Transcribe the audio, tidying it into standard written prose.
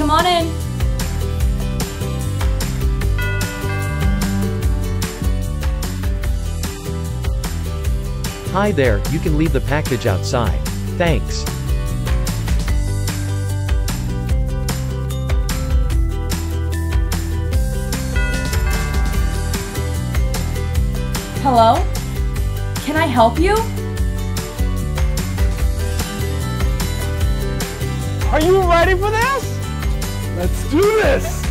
come on in. Hi there, you can leave the package outside. Thanks. Hello? Can I help you? Are you ready for this? Let's do this!